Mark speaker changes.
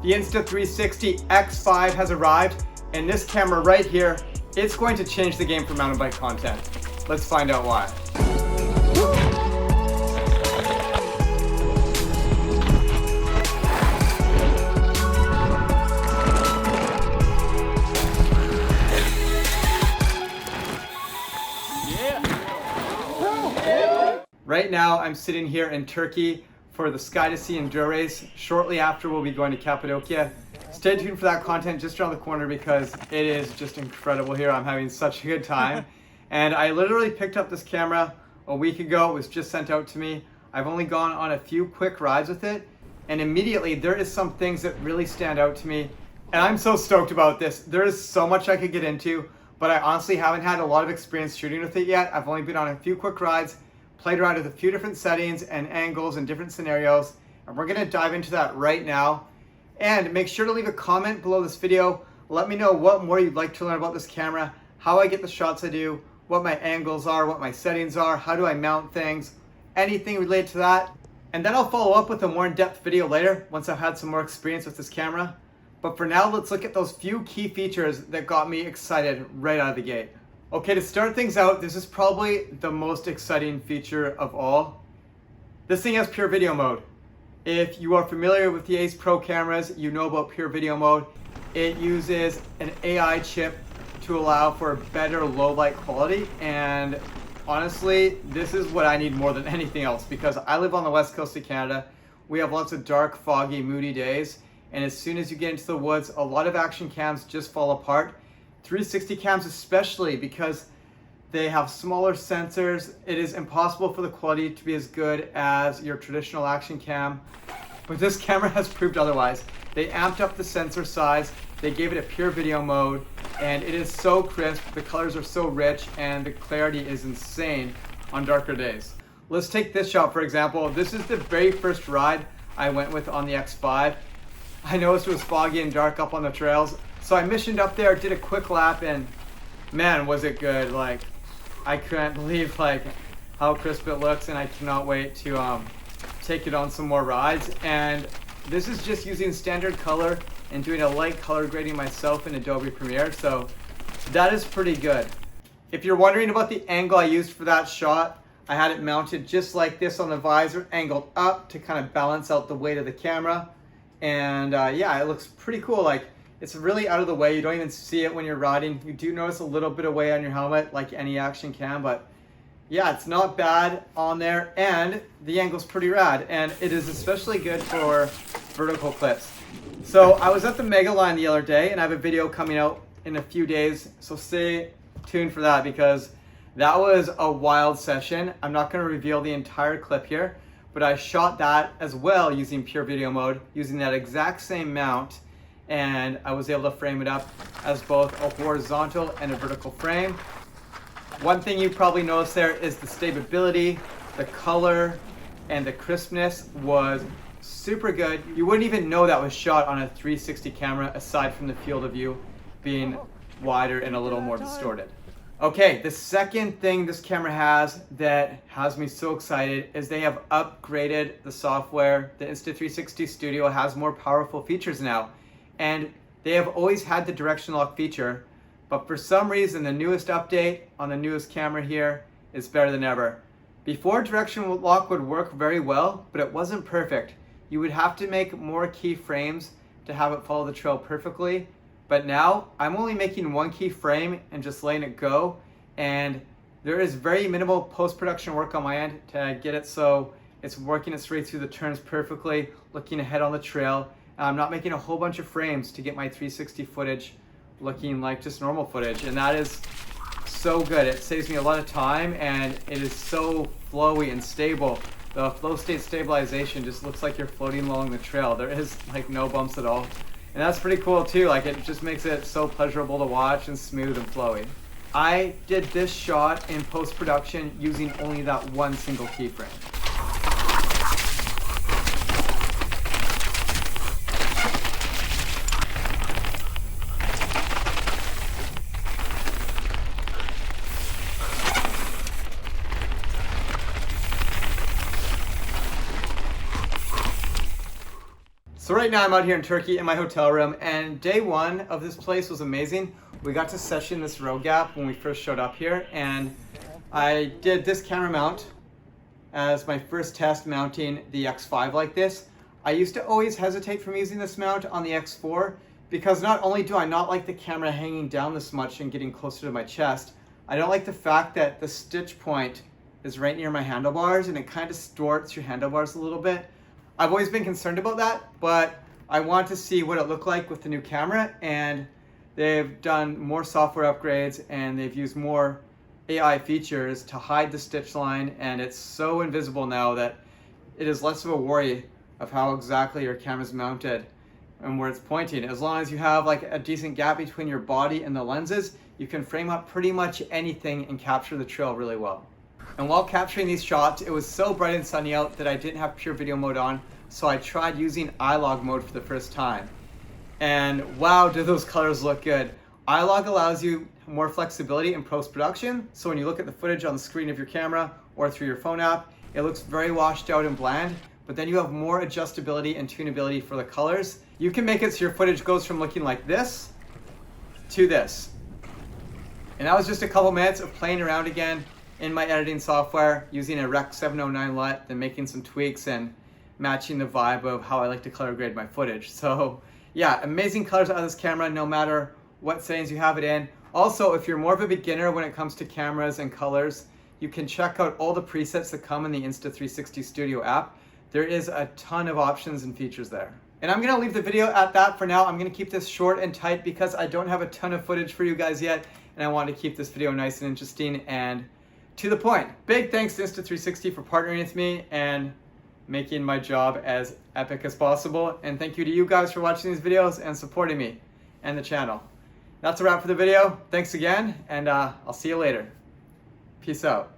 Speaker 1: The Insta360 X5 has arrived, and this camera right here, it's going to change the game for mountain bike content. Let's find out why. Right now, I'm sitting here in Turkey for the Sky to Sea Enduro race. Shortly after, we'll be going to Cappadocia. Stay tuned for that content just around the corner because it is just incredible here. I'm having such a good time. And I literally picked up this camera a week ago. It was just sent out to me. I've only gone on a few quick rides with it. And immediately, there is some things that really stand out to me. And I'm so stoked about this. There is so much I could get into, but I honestly haven't had a lot of experience shooting with it yet. I've only been on a few quick rides, played around with a few different settings and angles and different scenarios, and we're gonna dive into that right now. And make sure to leave a comment below this video. Let me know what more you'd like to learn about this camera, how I get the shots I do, what my angles are, what my settings are, how do I mount things, anything related to that. And then I'll follow up with a more in-depth video later once I've had some more experience with this camera. But for now, let's look at those few key features that got me excited right out of the gate. Okay, to start things out, this is probably the most exciting feature of all. This thing has pure video mode. If you are familiar with the Ace Pro cameras, you know about pure video mode. It uses an AI chip to allow for better low light quality, and honestly, this is what I need more than anything else because I live on the west coast of Canada. We have lots of dark, foggy, moody days, and as soon as you get into the woods, a lot of action cams just fall apart. 360 cams especially, because they have smaller sensors. It is impossible for the quality to be as good as your traditional action cam, but this camera has proved otherwise. They amped up the sensor size, they gave it a pure video mode, and it is so crisp, the colors are so rich, and the clarity is insane on darker days. Let's take this shot for example. This is the very first ride I went with on the X5. I noticed it was foggy and dark up on the trails, so I missioned up there, did a quick lap, and man, was it good. Like, I couldn't believe how crisp it looks, and I cannot wait to take it on some more rides. And this is just using standard color and doing a light color grading myself in Adobe Premiere, so that is pretty good. If you're wondering about the angle I used for that shot, I had it mounted just like this on the visor, angled up to kind of balance out the weight of the camera. And yeah, it looks pretty cool. Like, it's really out of the way. You don't even see it when you're riding. You do notice a little bit of weight on your helmet like any action cam, but yeah, it's not bad on there, and the angle's pretty rad, and it is especially good for vertical clips. So I was at the Mega Line the other day, and I have a video coming out in a few days, so stay tuned for that because that was a wild session. I'm not going to reveal the entire clip here, but I shot that as well using pure video mode, using that exact same mount, and I was able to frame it up as both a horizontal and a vertical frame. One thing you probably noticed there is the stability, the color, and the crispness was super good. You wouldn't even know that was shot on a 360 camera aside from the field of view being wider and a little more distorted. Okay, the second thing this camera has that has me so excited is they have upgraded the software. The Insta360 Studio has more powerful features now, and they have always had the direction lock feature, but for some reason the newest update on the newest camera here is better than ever. Before, direction lock would work very well, but it wasn't perfect. You would have to make more keyframes to have it follow the trail perfectly. But now I'm only making one keyframe and just letting it go, and there is very minimal post-production work on my end to get it so it's working its way through the turns perfectly, looking ahead on the trail. And I'm not making a whole bunch of frames to get my 360 footage looking like just normal footage, and that is so good. It saves me a lot of time, and it is so flowy and stable. The flow state stabilization just looks like you're floating along the trail. There is like no bumps at all. And that's pretty cool too. Like, it just makes it so pleasurable to watch and smooth and flowy. I did this shot in post-production using only that one single keyframe. So So right now I'm out here in Turkey in my hotel room, and day one of this place was amazing. We got to session this row gap when we first showed up here, and I did this camera mount as my first test mounting the X5 like this. I used to always hesitate from using this mount on the X4 because not only do I not like the camera hanging down this much and getting closer to my chest, I don't like the fact that the stitch point is right near my handlebars and it kind of distorts your handlebars a little bit. I've always been concerned about that, but I want to see what it looked like with the new camera, and they've done more software upgrades and they've used more AI features to hide the stitch line, and it's so invisible now that it is less of a worry of how exactly your camera's mounted and where it's pointing. As long as you have like a decent gap between your body and the lenses, you can frame up pretty much anything and capture the trail really well. And while capturing these shots, it was so bright and sunny out that I didn't have pure video mode on, so I tried using iLog mode for the first time. And wow, do those colors look good. iLog allows you more flexibility in post-production, so when you look at the footage on the screen of your camera or through your phone app, it looks very washed out and bland, but then you have more adjustability and tunability for the colors. You can make it so your footage goes from looking like this to this. And that was just a couple minutes of playing around again in my editing software using a Rec 709 LUT, then making some tweaks and matching the vibe of how I like to color grade my footage. So yeah, amazing colors out of this camera no matter what settings you have it in. Also, if you're more of a beginner when it comes to cameras and colors, you can check out all the presets that come in the Insta360 Studio app. There is a ton of options and features there. And I'm gonna leave the video at that for now. I'm gonna keep this short and tight because I don't have a ton of footage for you guys yet, and I want to keep this video nice and interesting and to the point. Big thanks to Insta360 for partnering with me and making my job as epic as possible. And thank you to you guys for watching these videos and supporting me and the channel. That's a wrap for the video. Thanks again, and I'll see you later. Peace out.